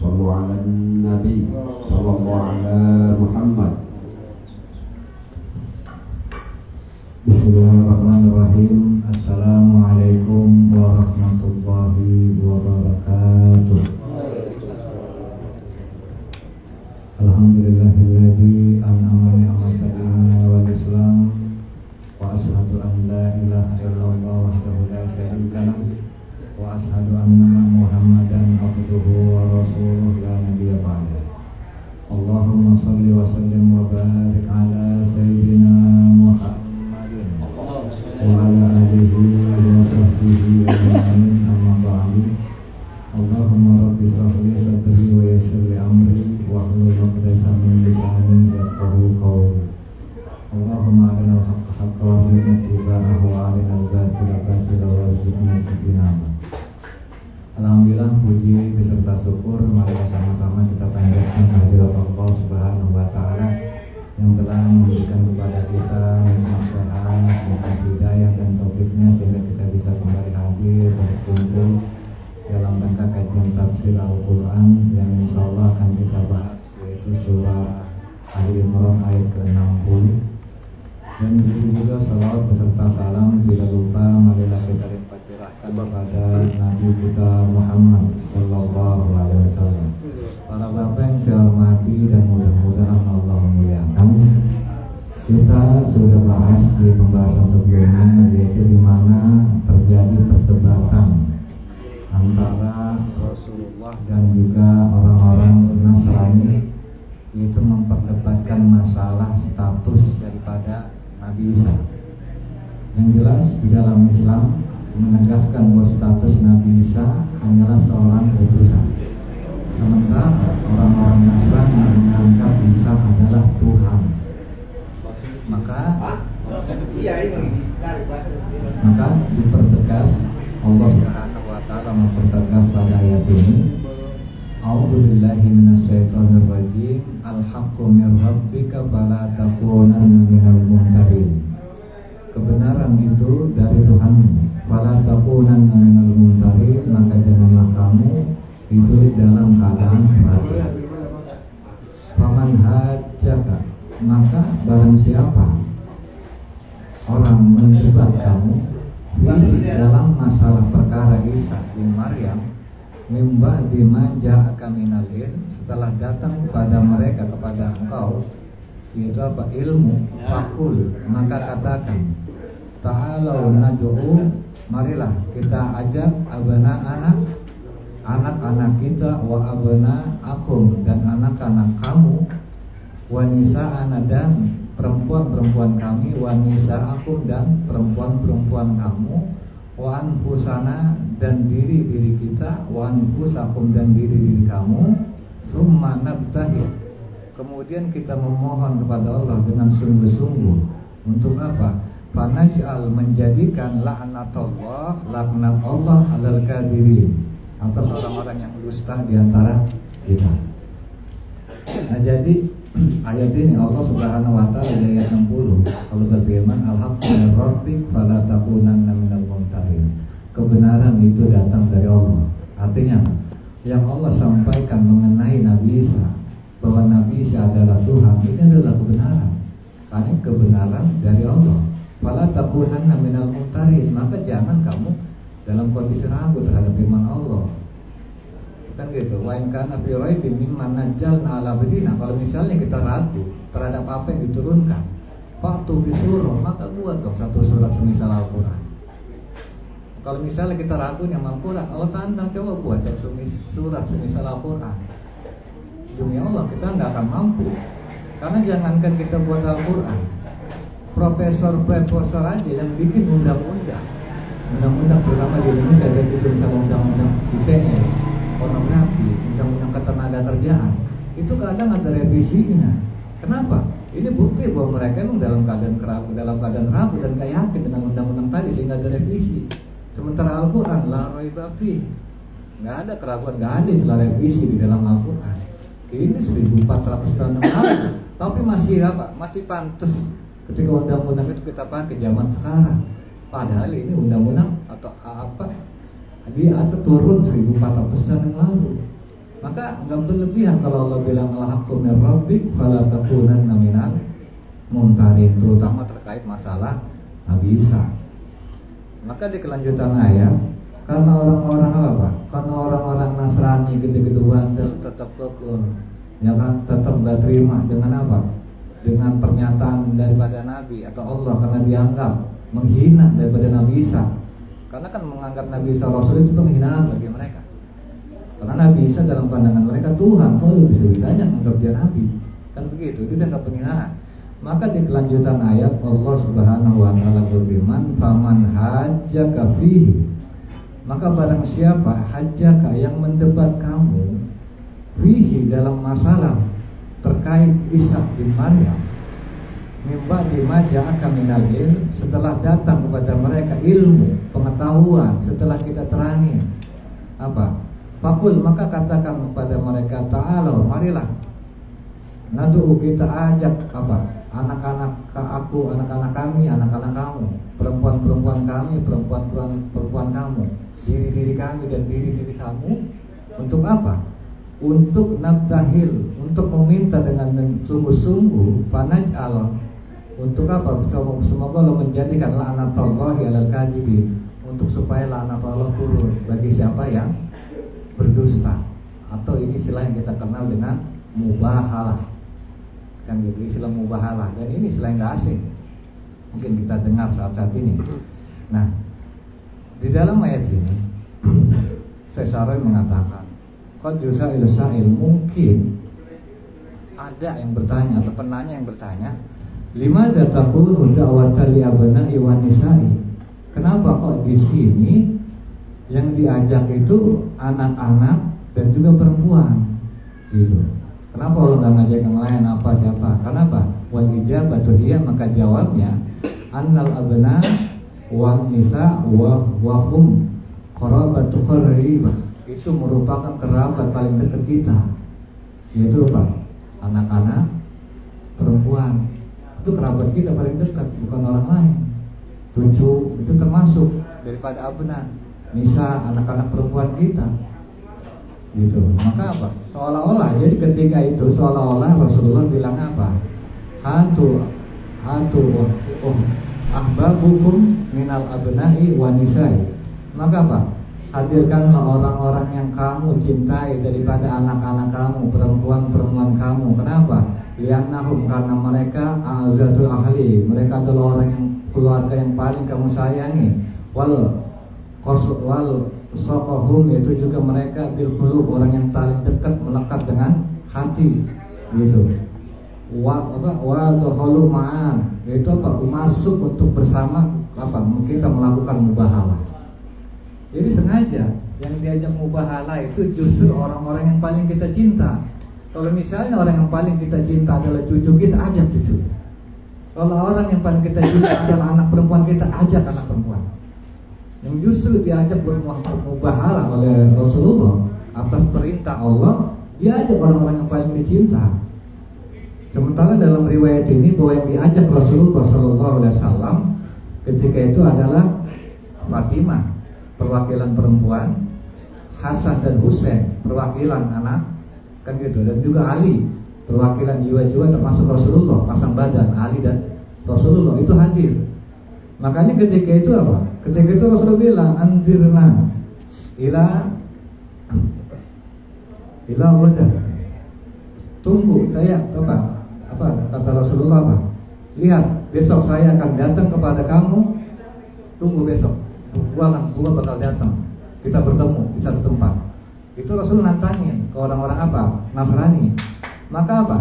Sallu ala Nabi, sallallahu ala Muhammad. Bismillahirrahmanirrahim. Assalamualaikum warahmatullahi wabarakatuh. Alhamdulillahilladzi an'ama ni'matan wal Islam wa asyhadu an la ilaha illallah wahdahu la syarika lah wa asyhadu anna Muhammadan abduhu wa rasuluhu la nabiyya ba'da. Allahumma shalli wa sallim wa barik ala sayyidina Muhammadin wa ala alihi wa sahbihi ajma'in, amma ba'du. Allahumma rabbi shrah li sadri wa yassir li amri wa hlul 'uqdatam min lisani yafqahu qawli. Allahumma arina al-haqqa haqqan warzuqna ittiba'ahu wa arina al-batila batilan warzuqna ijtinabah. Alhamdulillah, puji beserta syukur mari sama-sama kita panjatkan kehadirat Allah Subhanahu wa taala yang telah memberikan kepada kita nikmat sehat, nikmat hidayah dan taufiknya sehingga kita bisa kembali hadir berkumpul dalam rangka kajian tafsir Al-Quran yang insyaallah akan kita bahas, yaitu surah Al-Imran ayat ke-60. Dan begitu juga salawat beserta salam tidak lupa marilah kita limpahkan kepada Nabi kita Muhammad sallallahu alaihi wasallam. Para bapak yang saya hormati dan mudah-mudahan Allah memuliakan, kita sudah bahas di pembahasan sebelumnya, yaitu di mana terjadi perdebatan antara Rasulullah dan juga orang-orang Nasrani, yaitu memperdebatkan masalah status daripada Nabi Isa. Yang jelas di dalam Islam menegaskan bahwa status Nabi Isa hanyalah seorang utusan, sementara orang-orang Nasrani menganggap Isa adalah Tuhan. Maka dipertegas Allah Subhanahu wa taala mempertegas pada ayat ini, A'udzubillahi minasyaitonir rajim. Al-haqqu mir rabbika fala takunanna minal mumtarin. Kebenaran itu dari Tuhanmu. Fala takunanna minal mumtarin, maka janganlah kamu itu di dalam keadaan ragu. Faman hajjaka, maka barang siapa orang mendebat kamu dalam masalah perkara Isa bin Maryam, mimba dimanja kaminal ilm, setelah datang kepada mereka, kepada engkau, yaitu apa? Ilmu. Fakul, maka katakan, ta'alau nad'u, marilah kita ajak abana anak-anak kita, wa abana akum, dan anak-anak kamu, wa nisa'ana, dan perempuan-perempuan kami, wa nisa'akum, dan perempuan-perempuan kamu, wa anfusana, dan diri-diri kita, wa anfusakum, dan diri-diri kamu, summa nabtahil, kemudian kita memohon kepada Allah dengan sungguh-sungguh. Untuk apa? Fanaj'al, menjadikan laknatullah, laknat Allah alal kadirin, atas orang-orang yang dusta di antara kita. Nah, jadi ayat ini Allah Subhanahu wa taala di ayat 60 Allah berfirman, Al-haqqu mir rabbik fala takunanna minal mumtarin. Kebenaran itu datang dari Allah. Artinya yang Allah sampaikan mengenai Nabi Isa, bahwa Nabi Isa adalah Tuhan, ini adalah kebenaran. Karena kebenaran dari Allah. Fala takunanna minal mumtarin, maka jangan kamu dalam kondisi ragu terhadap firman Allah. Kan gitu. Wa in kana fi raibin mimma nazzalna ala abdina, kalau misalnya kita ragu terhadap apa yang diturunkan, fa'tu bi surah, maka buat dong satu surat semisal Al-Qur'an. Kalau misalnya kita ragu yang Al-Qur'an, Allah tantang, coba buat satu surat semisal Al-Qur'an. Demi Allah kita nggak akan mampu. Karena jangankan kita buat Al-Qur'an, profesor aja yang bikin undang-undang terutama di Indonesia, ada itu misalnya undang-undang ITE, pornografi, undang-undang ketenagakerjaan, itu kadang ada revisinya. Kenapa? Ini bukti bahwa mereka memang dalam keadaan ragu dan gak yakin dengan undang-undang tadi sehingga ada revisi. Sementara Al-Quran la raiba fi, nggak ada keraguan, nggak ada istilah revisi di dalam Al-Quran. Ini 1400 tahun yang lalu, tapi masih masih pantas ketika undang-undang itu kita pakai zaman sekarang. Padahal ini undang-undang atau apa dia ada turun 1400 tahun yang lalu. Maka nggak berlebihan kalau Allah bilang al-haqqu min rabbik fala takunanna minal mumtarin, terutama terkait masalah Nabi Isa. Maka di kelanjutan ayat, karena orang-orang apa? Karena orang-orang Nasrani gitu-gitu bandel tetap kekeh, ya kan, tetap nggak terima dengan apa? Dengan pernyataan daripada Nabi atau Allah, karena dianggap menghina daripada Nabi Isa. Karena kan menganggap Nabi Isa Rasul itu penghinaan bagi mereka. Karena Nabi Isa dalam pandangan mereka Tuhan, kalau bisa-bisa aja menganggap dia Nabi, kan begitu, itu dianggap penghinaan. Maka di kelanjutan ayat Allah Subhanahu wa taala berfirman, "Faman hajjaka fihi." Maka barang siapa hajjaka yang mendebat kamu fihi dalam masalah terkait Isa bin Maryam, mimba dimaja'aka minal ilm, setelah datang kepada mereka ilmu, pengetahuan, setelah kita terangi apa? Fakul, maka katakan kepada mereka, ta'ala, marilah nadu, kita ajak apa? Anak-anak aku, anak-anak kami, anak-anak kamu, perempuan-perempuan kami, perempuan-perempuan kamu, diri-diri kami dan diri-diri kamu, untuk apa? Untuk nabtahil, untuk meminta dengan sungguh-sungguh, fanaj'al, untuk apa? Semoga Allah menjadikan la'natullahi 'alal kadhibin, untuk supaya laknat Allah turun bagi siapa yang berdusta. Atau ini istilah yang kita kenal dengan mubahalah, kan gitu, istilah mubahalah. Dan ini istilah yang gak asing, mungkin kita dengar saat-saat ini. Nah, di dalam ayat ini Syekh mengatakan, qad yusa'il sa'il, mungkin ada yang bertanya atau penanya yang bertanya, limadza taqulu da'watan li abna'i wan nisa'i, kenapa kok di sini yang diajak itu anak-anak dan juga perempuan gitu. Kenapa Allah nggak ngajak yang lain, apa siapa? Kenapa? Wal ijabatu hiya, maka jawabnya annal abna wan nisa wa hum qarabatu qaribah, itu merupakan kerabat paling dekat kita, yaitu apa? Anak-anak, perempuan, itu kerabat kita paling dekat, bukan orang lain. Cucu itu termasuk daripada abna, nisa, anak-anak perempuan kita gitu. Maka apa? Seolah-olah, jadi ketika itu seolah-olah Rasulullah bilang apa? Hatu ahbabukum minal abna'i wa nisa'i. Maka apa? Hadirkanlah orang-orang yang kamu cintai daripada anak-anak kamu, perempuan-perempuan kamu. Kenapa? Liannahum, karena mereka a'zatul ahli, mereka adalah orang yang, keluarga yang paling kamu sayangi. Wal sokohum, yaitu juga mereka bil qulub, orang yang paling dekat melekat dengan hati gitu. Wa dakhalu ma'an, yaitu apa? Masuk untuk bersama apa? Kita melakukan mubahalah. Jadi sengaja yang diajak mubahalah itu justru orang-orang yang paling kita cinta. Kalau misalnya orang yang paling kita cinta adalah cucu kita, ajak cucu. Kalau orang yang paling kita cinta adalah anak perempuan kita, ajak anak perempuan. Yang justru diajak bermubahalah oleh Rasulullah atas perintah Allah, diajak orang-orang yang paling dicinta. Sementara dalam riwayat ini bahwa yang diajak Rasulullah SAW ketika itu adalah Fatimah, perwakilan perempuan, Hasan dan Husain, perwakilan anak, kan gitu, dan juga Ali, perwakilan jiwa-jiwa termasuk Rasulullah, pasang badan Ali dan Rasulullah itu hadir. Makanya ketika itu apa? Ketika itu Rasulullah bilang, anzirna ila wadah. Tunggu saya apa kata Rasulullah apa? Lihat, besok saya akan datang kepada kamu. Tunggu besok. Gua bakal datang. Kita bertemu di satu tempat. Itu Rasul nantangin ke orang-orang apa? Nasrani. Maka apa?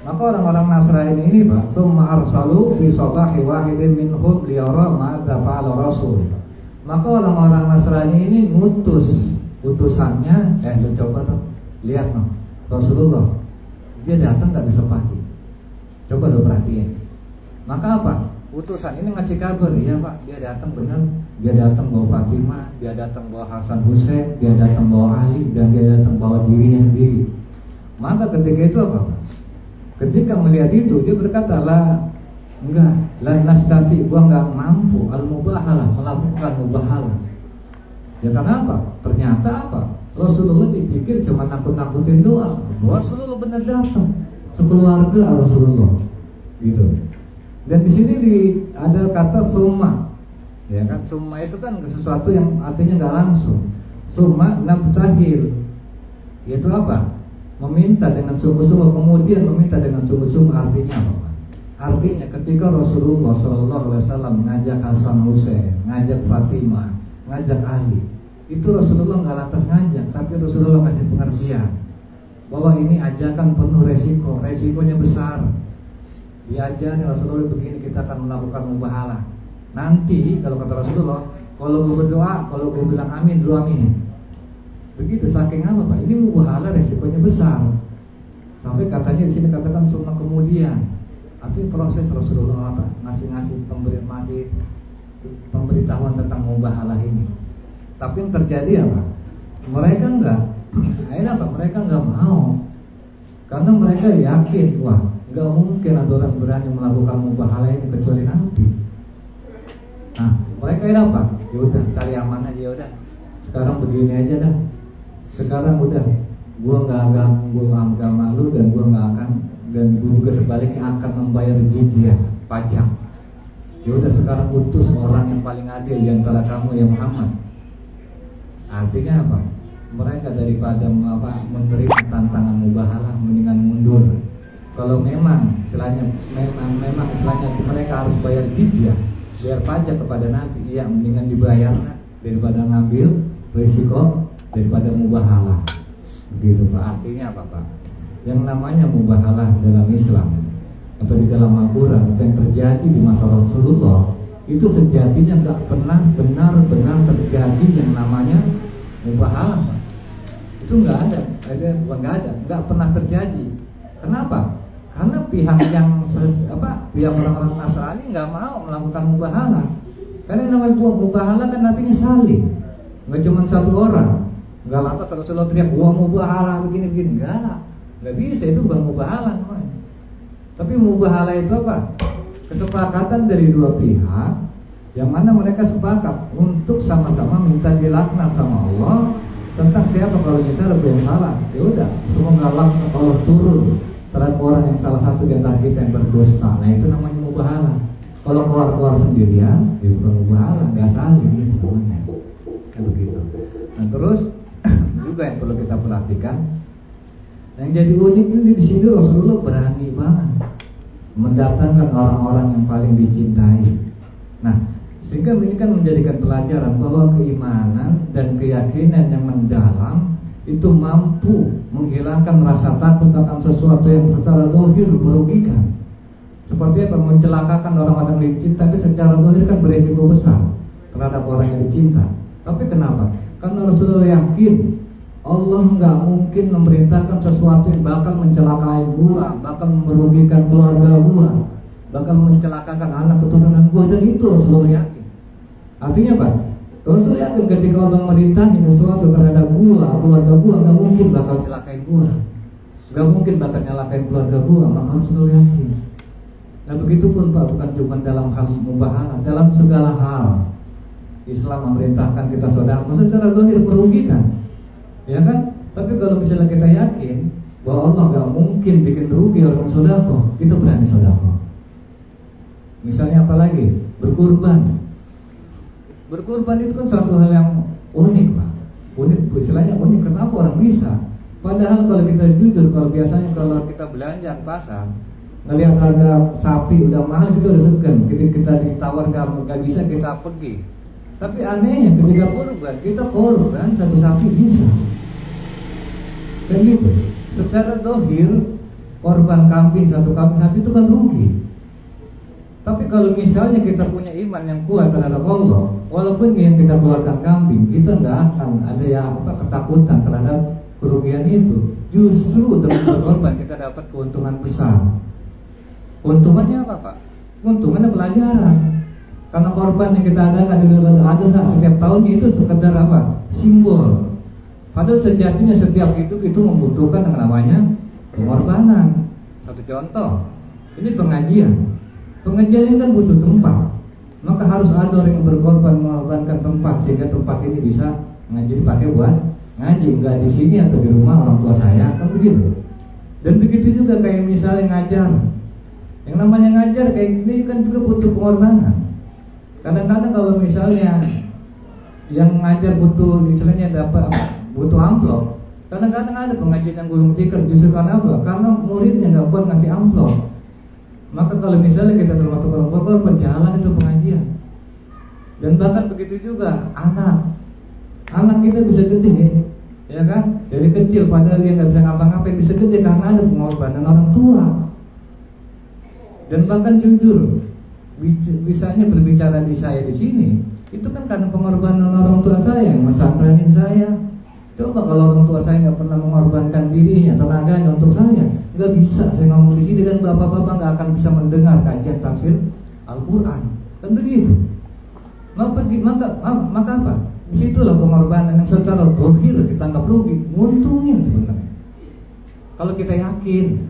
Maka orang-orang Nasrani ini Pak, summa arsalu fi sabahi wahidin minhum liyara ma'adza fa'ala Rasul. Maka orang-orang Nasrani ini ngutus utusannya, lu coba tuh, lihat no, Rasulullah dia datang gak besok pagi. Coba lo perhatiin. Maka apa? Utusan ini ngasih kabar, iya Pak, dia datang benar. Dia datang bawa Fatimah, dia datang bawa Hasan Husain, dia datang bawa Ali, dan dia datang bawa dirinya sendiri. Maka ketika itu apa Pak? Ketika melihat itu dia berkata, enggak, la nastati, gua enggak mampu al-mubahalah, melakukan mubahalah. Ya karena apa? Ternyata apa? Rasulullah dipikir cuma nakut-nakutin doang. Rasulullah benar datang sekeluarga Rasulullah, gitu. Dan di sini ada kata summa, ya kan? Summa itu kan sesuatu yang artinya nggak langsung. Summa nabtahil, yaitu apa? Meminta dengan sungguh-sungguh, kemudian meminta dengan sungguh-sungguh. Artinya apa? Artinya ketika Rasulullah SAW ngajak Hasan Hussein, ngajak Fatimah, ngajak Ali, itu Rasulullah nggak lantas ngajak, tapi Rasulullah kasih pengertian bahwa ini ajakan penuh resiko, resikonya besar. Diajari Rasulullah begini, kita akan melakukan mubahalah. Nanti kalau kata Rasulullah, kalau gue berdoa, kalau gue bilang amin, dulu amin. Begitu, saking apa Pak? Ini mubahalah resikonya besar. Sampai katanya di sini katakan semua kemudian. Artinya proses Rasulullah apa? Ngasih pemberitahuan tentang mubahalah ini. Tapi yang terjadi apa? Mereka enggak. Akhirnya apa? Mereka enggak mau. Karena mereka yakin, wah, enggak mungkin ada orang berani melakukan mubahalah ini kecuali nanti. Nah, mereka ini apa? Ya udah, cari aman aja, ya udah. Sekarang begini aja dah. Sekarang udah, gua enggak malu dan gua enggak akan, dan gua juga sebaliknya akan membayar jizyah, pajak. Ya udah, sekarang utus orang yang paling adil di antara kamu ya Muhammad. Artinya apa? Mereka daripada menerima tantangan mubahalah mendingan mundur. Kalau memang istilahnya mereka harus bayar jizyah, bayar pajak kepada Nabi, ya mendingan dibayar daripada ngambil risiko daripada mubahalah. Begitu Pak. Artinya apa Pak? Yang namanya mubahalah dalam Islam atau di dalam Al-Quran yang terjadi di masa Rasulullah itu sejatinya nggak pernah benar-benar terjadi yang namanya mubahalah Pak. Itu nggak ada, nggak pernah terjadi. Kenapa? Karena pihak orang-orang Nasrani nggak mau melakukan mubahalah. Karena yang namanya mubahalah kan artinya saling, nggak cuma satu orang. Nggak lantas Rasulullah teriak, gua mubahalah begini-begini, nggak bisa, itu bukan mubahalah namanya. Tapi mubahalah itu apa? Kesepakatan dari dua pihak, yang mana mereka sepakat untuk sama-sama minta dilaknat sama Allah tentang siapa kalau kita lebih yang salah. Ya udah, semoga laknat Allah turun terhadap orang yang salah satu di antara kita yang berdusta. Nah itu namanya mubahalah. Kalau keluar sendirian, ya bukan mubahalah, nggak saling gitu namanya. Kan begitu. Nah terus juga yang perlu kita perhatikan, yang jadi unik ini di sini Rasulullah berani banget mendatangkan orang-orang yang paling dicintai. Nah, sehingga ini kan menjadikan pelajaran bahwa keimanan dan keyakinan yang mendalam itu mampu menghilangkan rasa takut akan sesuatu yang secara zahir merugikan. Seperti apa? Mencelakakan orang-orang yang dicinta, tapi secara zahir kan beresiko besar terhadap orang yang dicinta. Tapi kenapa? Karena Rasulullah yakin Allah nggak mungkin memerintahkan sesuatu yang bakal mencelakai gua, bakal merugikan keluarga gua, bakal mencelakakan anak keturunan gua, dan itu Rasulullah yakin. Artinya apa? Rasulullah yakin ketika Allah merintahin sesuatu terhadap gua, keluarga gua, nggak mungkin bakal celakain gua, nggak mungkin bakal nyalakain keluarga gua, maka Rasulullah yakin. Nah begitupun Pak, bukan cuma dalam hal mubahalah, dalam segala hal Islam memerintahkan kita sedekah, secara zahir merugikan, ya kan? Tapi kalau misalnya kita yakin bahwa Allah nggak mungkin bikin rugi orang sedekah, kita berani sedekah. Misalnya apa lagi? Berkurban. Berkurban itu kan suatu hal yang unik Pak. Unik, istilahnya unik. Kenapa orang bisa? Padahal kalau kita jujur, kalau biasanya kalau kita belanja ke pasar, ngelihat harga sapi udah mahal, kita udah segan. Kita ditawar nggak bisa, kita pergi. Tapi anehnya ketika kurban, kita korban satu sapi bisa. Dan gitu, secara dohir korban kambing, satu kambing sapi itu kan rugi. Tapi kalau misalnya kita punya iman yang kuat terhadap Allah, walaupun yang kita keluarkan kambing, kita nggak akan ada ketakutan terhadap kerugian itu. Justru dengan berkorban kita dapat keuntungan besar. Keuntungannya apa Pak? Keuntungannya pelajaran. Karena korban yang kita ada setiap tahunnya itu sekedar apa? Simbol. Padahal sejatinya setiap hidup itu membutuhkan yang namanya pengorbanan. Satu contoh, ini pengajian. Pengajian ini kan butuh tempat. Maka harus ada orang yang berkorban mengorbankan tempat sehingga tempat ini bisa ngaji dipakai buat ngaji nggak di sini atau di rumah orang tua saya, kan begitu. Dan begitu juga kayak misalnya ngajar. Yang namanya ngajar kayak gini kan juga butuh pengorbanan. Kadang-kadang kalau misalnya yang ngajar butuh misalnya dapat butuh amplop, kadang-kadang ada pengajian yang gulung tikar justru karena apa? Karena muridnya nggak kuat ngasih amplop. Maka kalau misalnya kita termasuk orang tua, penjalan itu pengajian. Dan bahkan begitu juga anak kita bisa gede, ya kan? Dari kecil padahal dia nggak bisa ngapa-ngapain bisa gede karena ada pengorbanan orang tua. Dan bahkan jujur, bisanya berbicara di saya di sini, itu kan karena pengorbanan orang tua saya yang mesantrenin saya. Coba kalau orang tua saya nggak pernah mengorbankan dirinya, tenaganya untuk saya, nggak bisa saya ngomong di sini dan bapak-bapak nggak akan bisa mendengar kajian tafsir Al-Quran. Kan begitu. Maka apa? Disitulah pengorbanan yang secara dohir kita nggak rugi, nguntungin sebenarnya. Kalau kita yakin,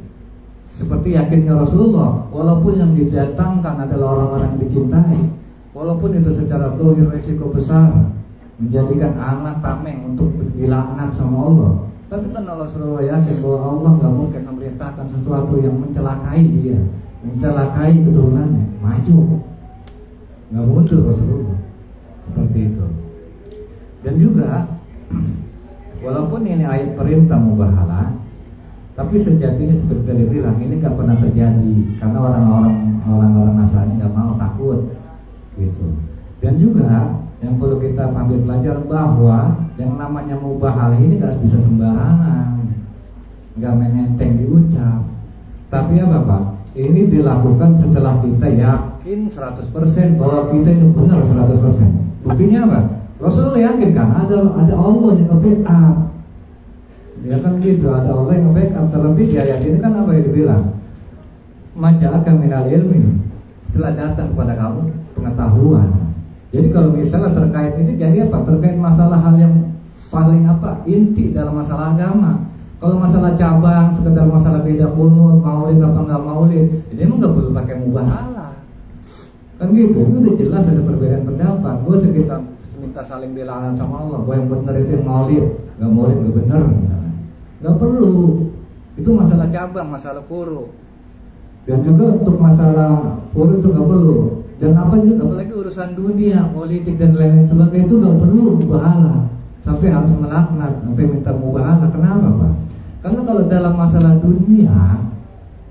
seperti yakinnya Rasulullah, walaupun yang didatangkan adalah orang-orang yang dicintai, walaupun itu secara dohir resiko besar, menjadikan anak tameng untuk dilaknat sama Allah, tapi kan Rasulullah yakin bahwa Allah nggak mungkin memerintahkan sesuatu yang mencelakai dia, mencelakai keturunannya, maju, nggak mundur Rasulullah seperti itu. Dan juga walaupun ini ayat perintah mubahalah, tapi sejatinya seperti tadi bilang ini nggak pernah terjadi karena orang-orang Nasrani nggak mau, takut gitu. Dan juga yang perlu kita ambil belajar bahwa yang namanya mubahalah ini nggak bisa sembarangan, nggak menenteng diucap. Tapi apa Pak? Ini dilakukan setelah kita yakin 100% bahwa kita ini benar 100%. Buktinya apa? Rasulullah yakin kan ada Allah yang nge-backup. Dia kan gitu, ada Allah yang nge-backup. Terlebih di ayat ini kan apa yang dibilang? Maja'aka minal ilmi, setelah datang kepada kamu pengetahuan. Jadi kalau misalnya terkait ini jadi apa? Terkait masalah hal yang paling apa? Inti dalam masalah agama. Kalau masalah cabang, sekedar masalah beda kunut, maulid apa enggak maulid, ini emang nggak perlu pakai mubahalah. Kan gitu, itu udah jelas ada perbedaan pendapat. Gue sekitar minta saling dilaknat sama Allah. Gue yang benar itu yang maulid, nggak maulid nggak benar. Nggak perlu. Itu masalah cabang, masalah furu. Dan juga untuk masalah furu itu nggak perlu. Dan apa juga, apalagi urusan dunia, politik dan lain sebagainya itu nggak perlu mubahalah. Sampai harus melaknat, sampai minta mubahalah. Kenapa Pak? Karena kalau dalam masalah dunia,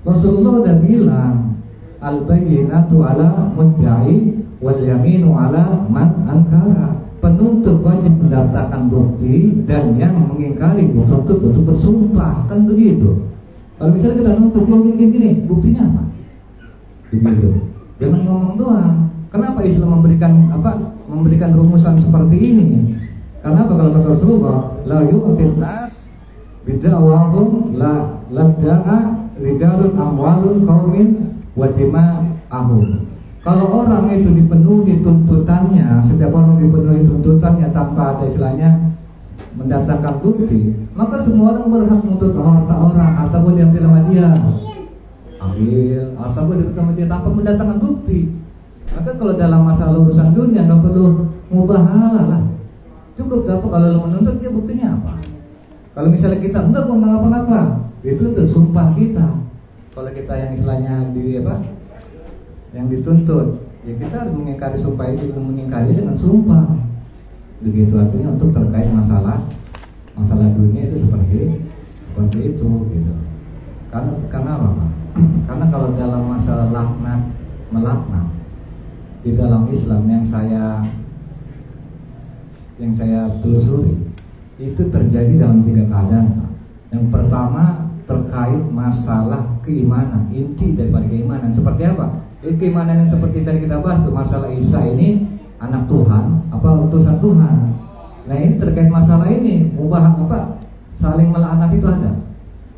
Rasulullah udah bilang al-bayyinatu ala mudda'i wal yaminu ala man ankara. Penuntut wajib mendaftarkan bukti dan yang mengingkari butuh untuk bersumpah. Kan begitu. Kalau misalnya kita nuntut gini, buktinya apa? Begitu. Jangan ngomong doang. Kenapa Islam memberikan rumusan seperti ini? Karena apa? Kalau kata Rasulullah, la yu'til nas bid'awahum la da'a rijalun amwalun qaumin wa dima'ahum. Kalau orang itu dipenuhi tuntutannya, setiap orang dipenuhi tuntutannya tanpa ada istilahnya mendatangkan bukti, maka semua orang berhak menuntut harta orang, harta gue diambil sama dia, harta gue diambil sama dia tanpa mendatangkan bukti. Maka kalau dalam masalah urusan dunia nggak perlu mubahalah lah. Cukup apa kalau lo menuntut dia buktinya apa? Kalau misalnya kita enggak mau ngapa-ngapa, itu untuk sumpah kita. Kalau kita yang istilahnya yang dituntut, ya kita harus mengingkari sumpah itu, mengingkari dengan sumpah. Begitu artinya untuk terkait masalah dunia itu seperti itu gitu. Karena apa Pak? Karena kalau dalam masalah melaknat di dalam Islam yang saya telusuri itu terjadi dalam 3 keadaan Pak. Yang pertama terkait masalah keimanan, inti daripada keimanan seperti apa? Keimanan yang seperti tadi kita bahas tuh, masalah Isa ini anak Tuhan apa utusan Tuhan. Nah ini terkait masalah ini saling melaknat itu ada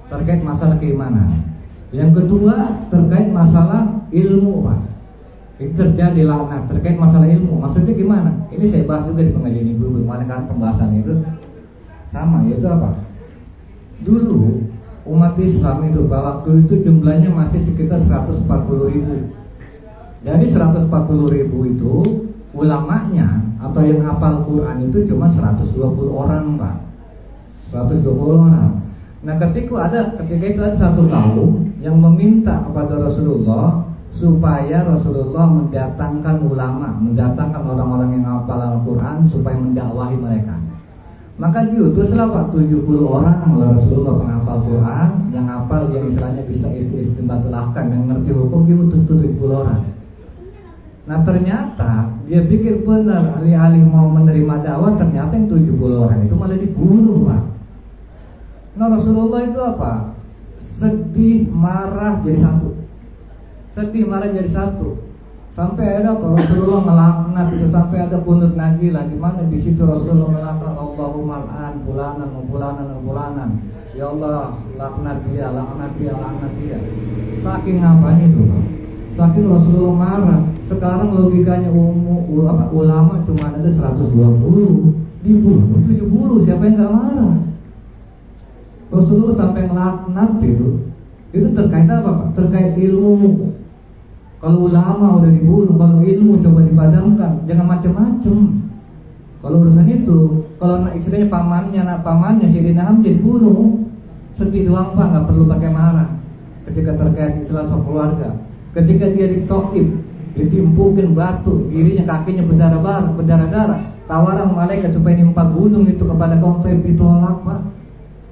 terkait masalah keimanan. Yang kedua terkait masalah ilmu Pak. Itu terjadi laknat terkait masalah ilmu. Maksudnya gimana? Ini saya bahas juga di pengajian ibu bagaimana kan pembahasan itu sama, yaitu apa? Dulu umat Islam itu waktu itu jumlahnya masih sekitar 140.000. Dari 140.000 itu ulamanya atau yang hafal Quran itu cuma 120 orang Pak. 120 orang. Nah ketika itu ada satu kaum yang meminta kepada Rasulullah supaya Rasulullah mendatangkan ulama, mendatangkan orang-orang yang hafal Al-Quran supaya mendakwahi mereka. Maka diutuslah Pak 70 orang oleh Rasulullah penghafal Quran, yang hafal, yang istilahnya bisa istimbatulahkan, yang ngerti hukum, diutus 70 orang. Nah ternyata dia pikir benar, alih-alih mau menerima dakwah, ternyata yang 70 orang itu malah dibunuh Pak. Nah Rasulullah itu apa? Sedih, marah jadi satu. Sedih, marah jadi satu. Sampai ada Rasulullah melaknat itu, sampai ada kunut najilah di mana di situ Rasulullah melaknat, Allahumma al'an fulanan wa fulanan wa fulanan. Ya Allah, laknat dia, laknat dia, laknat dia. Saking apanya itu Pak? Saking Rasulullah marah. Sekarang logikanya ulama cuma ada 120, dibunuh 70, siapa yang gak marah? Rasulullah sampai ngelaknat itu terkait apa Pak? Terkait ilmu. Kalau ulama udah dibunuh, kalau ilmu coba dipadamkan, jangan macam-macam. Kalau urusan itu, kalau istilahnya pamannya Sayyidina Hamzah dibunuh, sedih doang Pak, nggak perlu pakai marah. Ketika terkait istilah keluarga, ketika dia ditoib, ditimpukin batu, dirinya kakinya berdarah-darah, tawaran malaikat supaya nimpa gunung itu kepada kaum Taib ditolak Pak.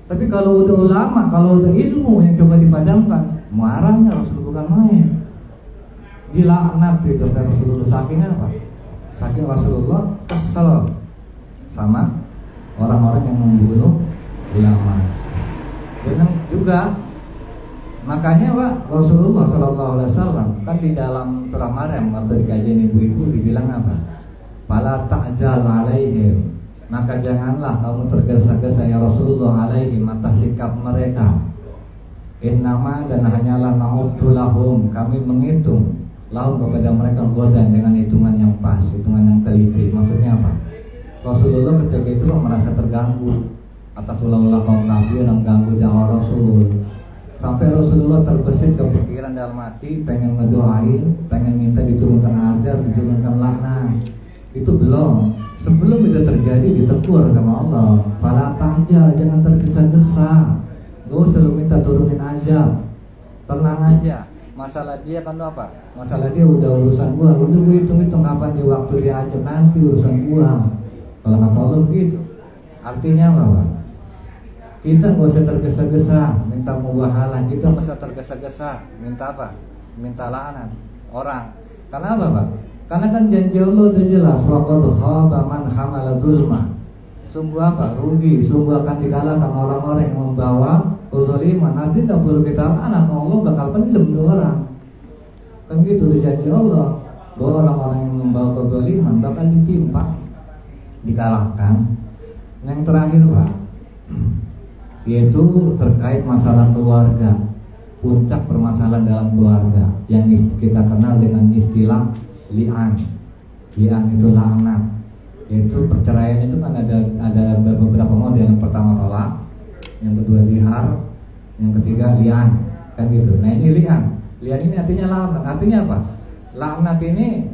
Tapi kalau udah ulama, kalau udah ilmu yang coba dipadamkan, marahnya Rasul bukan main. Dilaknat itu kan Rasulullah, saking apa? Saking Rasulullah kesel sama orang-orang yang membunuh ulama. Dan juga makanya Pak Rasulullah SAW kan di dalam surah Maryam waktu di kajian ibu-ibu dibilang apa? Fala ta'jal alaihim, maka janganlah kamu tergesa-gesa ya Rasulullah alaihim atas sikap mereka. Innama, dan hanyalah na'udzu lahum, kami menghitung lahum kepada mereka godan dengan hitungan yang pas, hitungan yang teliti. Maksudnya apa? Rasulullah ketika itu merasa terganggu atas ulah-ulah kaum kafir yang ganggu dakwah Rasul. Sampai Rasulullah terbesit kepikiran dalam hati, pengen ngedoain, pengen minta diturunkan azab, diturunkan laknat. Itu belum. Sebelum itu terjadi ditegur sama Allah. Fala ta'jal, jangan tergesa-gesa. Gak usah lu minta turunin azab. Tenang aja. Masalah dia kan apa? Masalah dia udah urusan gua. Udah gua hitung-hitung kapan di waktu dia ajab, nanti urusan gua. Kalau kata Allah begitu. Artinya apa? Kita gak usah tergesa-gesa minta mubahalah, kita gak usah tergesa-gesa minta apa? Minta laknat orang. Karena apa Pak? Karena kan janji Allah udah jelas, waqad khaba man hamala dzulma. Sungguh apa? Rugi, sungguh akan dikalahkan orang-orang yang membawa kezaliman. Nanti tak perlu kita anak Allah bakal pendem tuh orang. Kan gitu janji Allah, bahwa orang-orang yang membawa kezaliman bakal ditimpa, dikalahkan. Yang terakhir Pak, yaitu terkait masalah keluarga, puncak permasalahan dalam keluarga yang kita kenal dengan istilah li'an. Li'an itu laknat. Yaitu perceraian itu kan ada beberapa model. Yang pertama talak, yang kedua zihar, yang ketiga li'an, kan gitu. Nah ini li'an. Li'an ini artinya laknat. Artinya apa? Laknat ini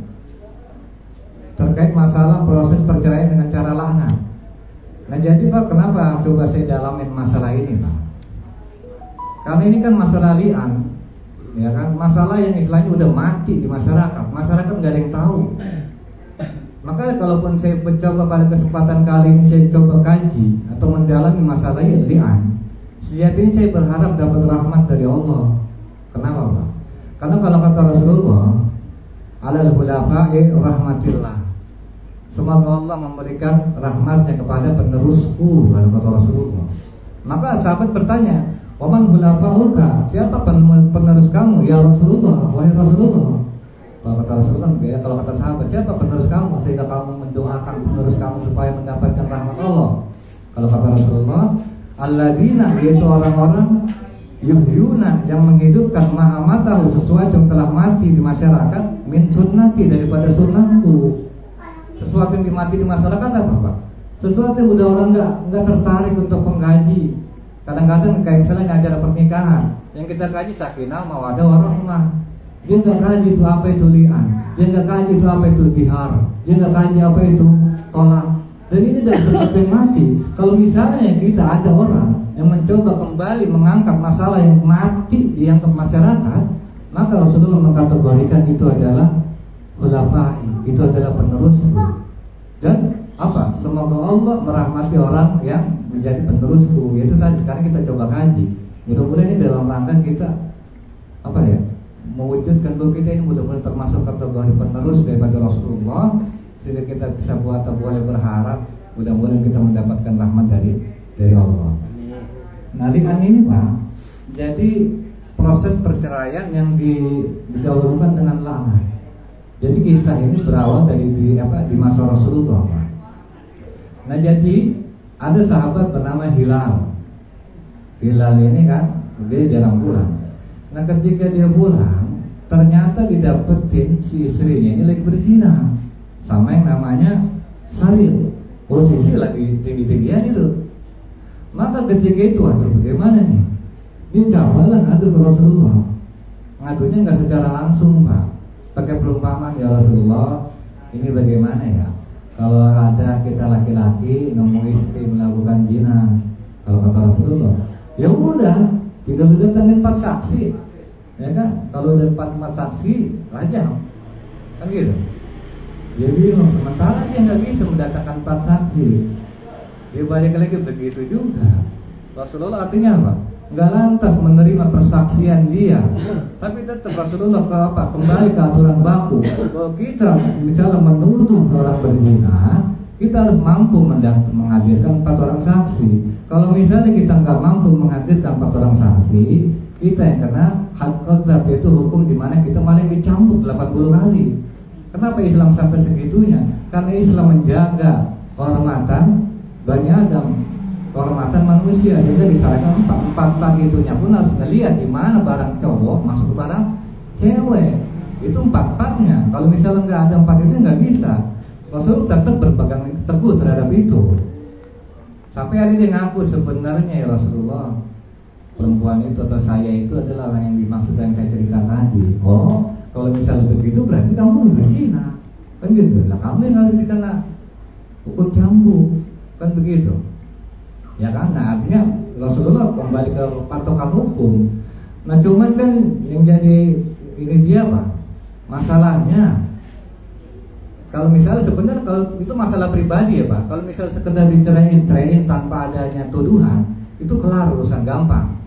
terkait masalah proses perceraian dengan cara laknat. Nah jadi Pak, kenapa coba saya dalamin masalah ini Pak? Karena ini kan masalah li'an, ya kan, masalah yang istilahnya udah mati di masyarakat. Masyarakat nggak ada yang tahu. Maka kalaupun saya mencoba pada kesempatan kali ini saya coba kaji atau mendalami masalah li'an, sejatinya saya berharap dapat rahmat dari Allah. Kenapa Pak? Karena kalau kata Rasulullah, alal khulafa'i rahmatillah, semoga Allah memberikan rahmatnya kepada penerusku, kalau kata Rasulullah. Maka sahabat bertanya, waman khulafa'uka, siapa penerus kamu ya Rasulullah, wahai Rasulullah? Kalau kata Rasulullah, kalau kata sahabat, siapa penerus kamu sehingga kamu mendoakan penerus kamu supaya mendapatkan rahmat Allah? Kalau kata Rasulullah, alladzina, yaitu orang-orang yuhyuna, yang menghidupkan ma'amatahu, sesuatu yang telah mati di masyarakat, min sunnati, daripada sunnahku. Sesuatu yang dimati di masyarakat apa Pak? Sesuatu yang udah orang nggak tertarik untuk mengkaji. Kadang-kadang kayak misalnya acara pernikahan, yang kita kaji sakinah mawaddah warahmah. Dia nggak kaji itu apa itu li'an, dia nggak kaji itu apa itu zihar, dia nggak kaji apa itu tolak. Dan ini dari sesuatu yang mati. Kalau misalnya kita ada orang yang mencoba kembali mengangkat masalah yang mati diangkat masyarakat, maka Rasulullah mengkategorikan itu adalah khulafai, itu adalah penerusku. Dan apa? Semoga Allah merahmati orang yang menjadi penerusku. Itu tadi sekarang kita coba kaji. Mudah-mudahan ini dalam rangka kita apa ya? Mewujudkan bahwa kita ini mudah-mudahan termasuk kategori penerus daripada Rasulullah, sehingga kita bisa buat atau boleh berharap mudah-mudahan kita mendapatkan rahmat dari Allah. Nah dengan ini Pak, jadi proses perceraian yang didahulukan dengan laknat. Jadi kisah ini berawal dari di masa Rasulullah Pak. Nah jadi ada sahabat bernama Hilal. Hilal ini kan dia jarang pulang. Nah ketika dia pulang, ternyata didapetin si istrinya ini lagi berzina sama yang namanya Saril. Posisi lagi tinggi-tinggian itu. Maka ketika itu aduh bagaimana nih? Dia cobalah ngadu ke Rasulullah. Ngadunya nggak secara langsung Pak, pakai perumpamaan, ya Rasulullah ini bagaimana ya? Kalau ada kita laki-laki nemu istri melakukan zina, kalau kata Rasulullah, ya udah tinggal datangin 4 saksi, ya kan? Kalau ada 4 saksi, lajang, kan gitu. Jadi sementara dia nggak bisa mendatangkan 4 saksi, dia balik lagi begitu juga. Rasulullah artinya apa? Nggak lantas menerima persaksian dia, tapi tetap Rasulullah kembali ke aturan baku. Kalau kita misalnya menuduh orang berzina, kita harus mampu menghadirkan 4 orang saksi. Kalau misalnya kita nggak mampu menghadirkan 4 orang saksi, kita yang kena had qadzaf, yaitu hukum di mana kita malah dicambuk 80 kali. Kenapa Islam sampai segitunya? Karena Islam menjaga kehormatan Bani Adam, kehormatan manusia, sehingga disarankan 4 itunya pun harus ngelihat di mana barang cowok masuk ke barang cewek. Itu 4-4-nya. Kalau misalnya nggak ada 4 itu nggak bisa. Rasul tetap berpegang teguh terhadap itu. Sampai hari dia ngaku sebenarnya ya Rasulullah, perempuan itu atau saya itu adalah orang yang dimaksud yang saya cerita tadi. Oh, kalau misalnya begitu berarti kamu berzina, kan gitu. Lah kamu yang harus dikena hukum cambuk, kan begitu. Ya kan, nah artinya Rasulullah kembali ke patokan hukum. Nah cuman kan yang jadi ini dia Pak, masalahnya kalau misalnya sebenarnya kalau itu masalah pribadi ya Pak. Kalau misalnya sekedar diceraiin tanpa adanya tuduhan, itu kelar, urusan gampang.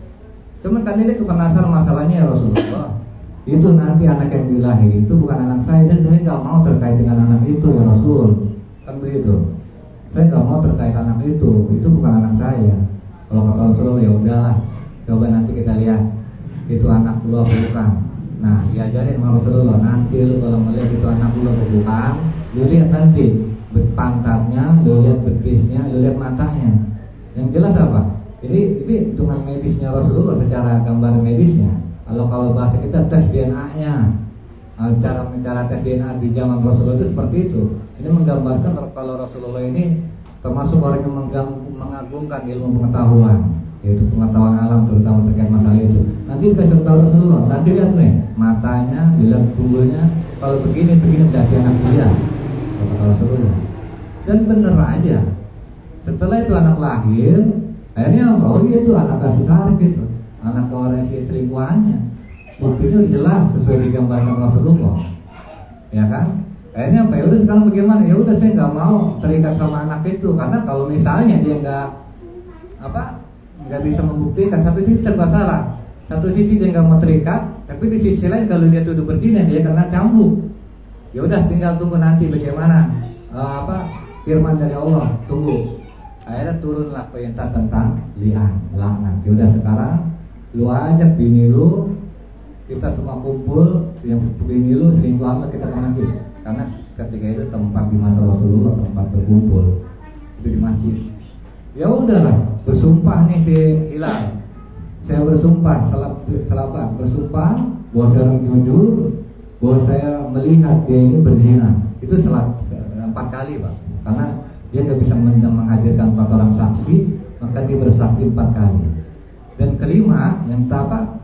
Cuman kan ini penasaran masalahnya ya Rasulullah, itu nanti anak yang dilahir itu bukan anak saya, dan saya nggak mau terkait dengan anak itu ya Rasul, kan begitu. Saya nggak mau terkait anak itu bukan anak saya. Kalau kata Rasulullah ya udahlah, coba nanti kita lihat itu anak lu apa bukan. Nah diajarin sama Rasulullah, nanti lu kalau melihat itu anak lu apa bukan, lu lihat nanti pantatnya, lu lihat betisnya, lu lihat matanya. Yang jelas apa? Ini hitungan medisnya Rasulullah, secara gambar medisnya. Kalau bahasa kita tes DNA-nya, cara tes DNA di zaman Rasulullah itu seperti itu. Ini menggambarkan kalau Rasulullah ini termasuk orang yang mengagungkan ilmu pengetahuan, yaitu pengetahuan alam terutama terkait masalah itu. Nanti dikasih tahu Rasulullah, nanti lihat nih matanya, lihat bulunya, kalau begini berarti anak dia, kata Rasulullah. Dan bener aja, setelah itu anak lahir, akhirnya oh iya itu anak kasih sayang gitu, anak orang si selingkuhannya. Buktinya jelas sesuai digambarkan Rasulullah, ya kan? Akhirnya apa? Ya udah sekarang bagaimana? Ya udah saya nggak mau terikat sama anak itu, karena kalau misalnya dia nggak bisa membuktikan, satu sisi serba salah, satu sisi dia nggak mau terikat, tapi di sisi lain kalau dia tuduh berzina dia kena cambuk. Ya udah tinggal tunggu nanti bagaimana firman dari Allah, tunggu. Akhirnya turunlah perintah tentang li'an, laknat. Ya udah sekarang lu ajak bini lu, kita semua kumpul, yang bini lu selingkuhan kita masjid. Karena ketika itu tempat di masa Rasulullah, tempat berkumpul itu di masjid. Ya udahlah, bersumpah nih si Hilal. Saya bersumpah, selamat bersumpah bahwa saya orang jujur, bahwa saya melihat dia ini berzina. Itu 4 kali Pak. Karena dia nggak bisa menghadirkan 4 orang saksi, maka dia bersaksi 4 kali.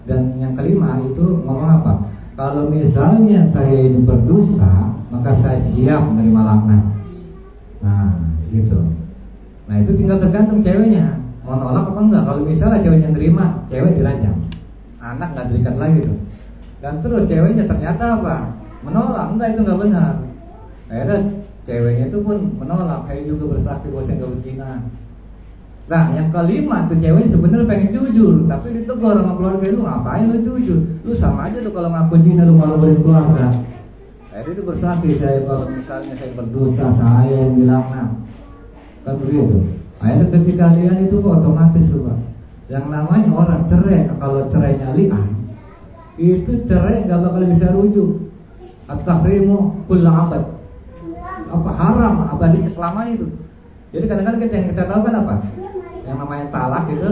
Dan yang kelima itu ngomong apa? Kalau misalnya saya ini berdosa, maka saya siap menerima laknat. Nah, gitu. Nah itu tinggal tergantung ceweknya mau nolak apa enggak. Kalau misalnya ceweknya nerima, cewek dirajam, anak nggak terikat lagi tuh. Dan terus ceweknya ternyata apa? Menolak, enggak, itu nggak benar. Akhirnya ceweknya itu pun menolak, kayak juga bersaksi bahwa nggak berzina. Nah yang kelima tuh ceweknya sebenarnya pengen jujur, tapi ditegur sama keluarga, lu ngapain lu jujur? Lu sama aja tuh kalau ngaku zina, lu malu dari keluarga. Akhirnya itu bersaksi, saya kalau misalnya saya berdosa, saya yang bilang kan begitu. Akhirnya ketika lihat itu otomatis tuh Pak, yang namanya orang cerai, kalau cerainya li'an, itu cerai nggak bakal bisa rujuk. At-tahrimu kulla abad, apa haram abadinya selamanya itu. Jadi kadang-kadang yang kita tahu kan apa? Yang namanya talak itu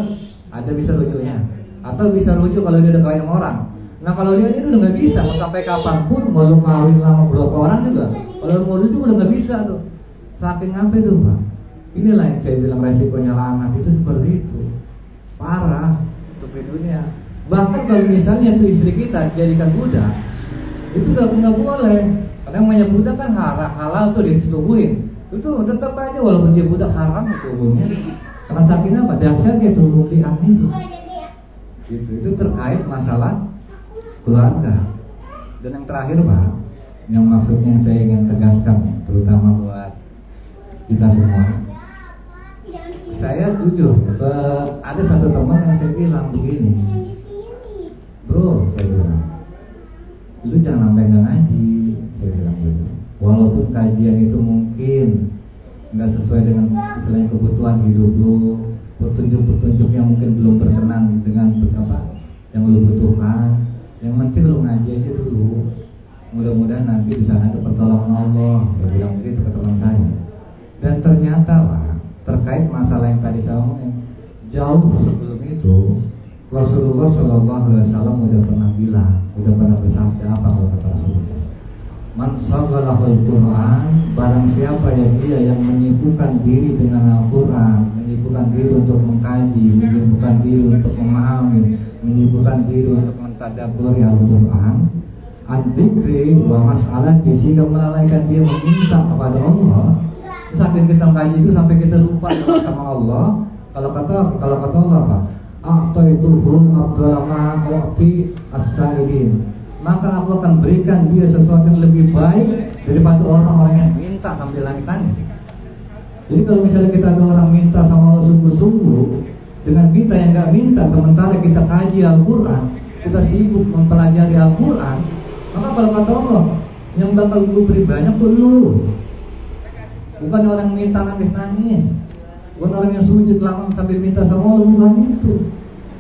ada bisa rujuknya, atau bisa rujuk kalau dia udah kawin sama orang. Nah kalau dia ini udah nggak bisa, mau sampai kapanpun, mau lu kawin sama berapa orang juga, kalau mau rujuk udah nggak bisa tuh. Saking apa itu Pak? Inilah yang saya bilang resikonya anak itu seperti itu, parah untuk di dunia. Bahkan kalau misalnya tuh istri kita jadikan budak, itu nggak boleh, karena yang namanya budak kan halal tuh disetubuhin. Itu tetap aja walaupun dia budak haram itu hukumnya. Karena saking apa? Dahsyatnya itu hukum li'an itu. Gitu. Itu terkait masalah keluarga. Dan yang terakhir Pak, yang maksudnya saya ingin tegaskan, terutama buat kita semua. Saya jujur, ada satu teman yang saya bilang begini, bro, saya bilang, lu jangan sampai nggak ngaji, saya bilang gitu. Walaupun kajian itu mungkin nggak sesuai dengan misalnya kebutuhan hidup lu, petunjuk-petunjuk yang mungkin belum berkenan dengan apa yang lu butuhkan, yang penting lu ngaji aja dulu. Mudah-mudahan nanti di sana ada pertolongan Allah. Saya bilang begitu ke teman saya. Dan ternyata Pak, terkait masalah yang tadi saya omongin, jauh sebelum itu Rasulullah SAW udah pernah bilang, udah pernah bersabda apa kalau kata Rasulullah? Man shaghalahul Quran, barang siapa yang dia yang menyibukkan diri dengan Al-Quran, menyibukkan diri untuk mengkaji, menyibukkan diri untuk memahami, menyibukkan diri untuk mentadabburi Al-Quran, an-dzikri wa mas'alati, sehingga melalaikan dia meminta kepada Allah. Saking kita mengkaji itu sampai kita lupa sama Allah. Kalau kata Allah Pak, a'taituhum abdalama wa'ti as-sa'ilin, maka aku akan berikan dia sesuatu yang lebih baik daripada orang-orang yang minta sambil nangis. Jadi kalau misalnya kita ada orang minta sama Allah sungguh-sungguh dengan kita yang nggak minta, sementara kita kaji Al-Quran, kita sibuk mempelajari Al-Quran, maka kalau kata Allah yang bakal gue beri banyak tuh lu. Bukan orang minta nangis-nangis, bukan orang yang sujud lama sambil minta sama Allah, bukan itu.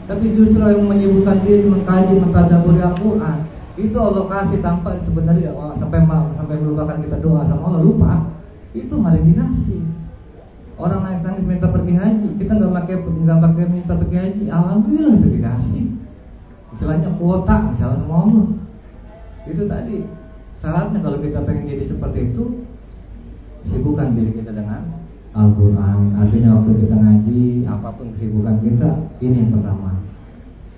Tapi justru yang menyibukkan diri mengkaji, mentadabburi Al-Quran, itu Allah kasih tanpa sebenarnya sampai melupakan kita doa sama Allah, lupa. Itu malah dikasih. Orang nangis-nangis minta pergi haji, kita nggak pakai minta pergi haji, alhamdulillah itu dikasih. Istilahnya kuota misalnya sama Allah. Itu tadi syaratnya kalau kita pengen jadi seperti itu, sibukkan diri kita dengan Al-Quran. Artinya waktu kita ngaji, apapun kesibukan kita, ini yang pertama.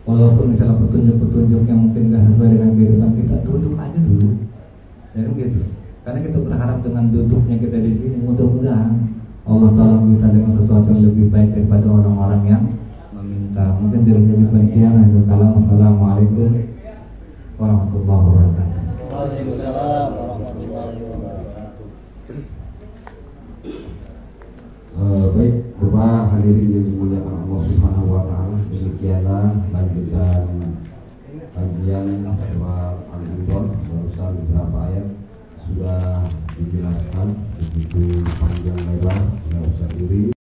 Walaupun misalnya petunjuk-petunjuk yang mungkin gak sesuai dengan kehidupan kita, duduk aja dulu. Ya gitu. Karena kita berharap dengan duduknya kita di sini, mudah-mudahan Allah tolong kita dengan sesuatu yang lebih baik daripada orang-orang yang meminta. Mungkin dari demikian. Assalamualaikum warahmatullahi wabarakatuh. Waalaikumsalam warahmatullahi wabarakatuh. Baik, Bapak hadirin yang dimuliakan Allah Subhanahu wa taala, demikianlah lanjutan kajian surah Al-Imran. Barusan beberapa ayat sudah dijelaskan begitu panjang lebar, tidak usah diri.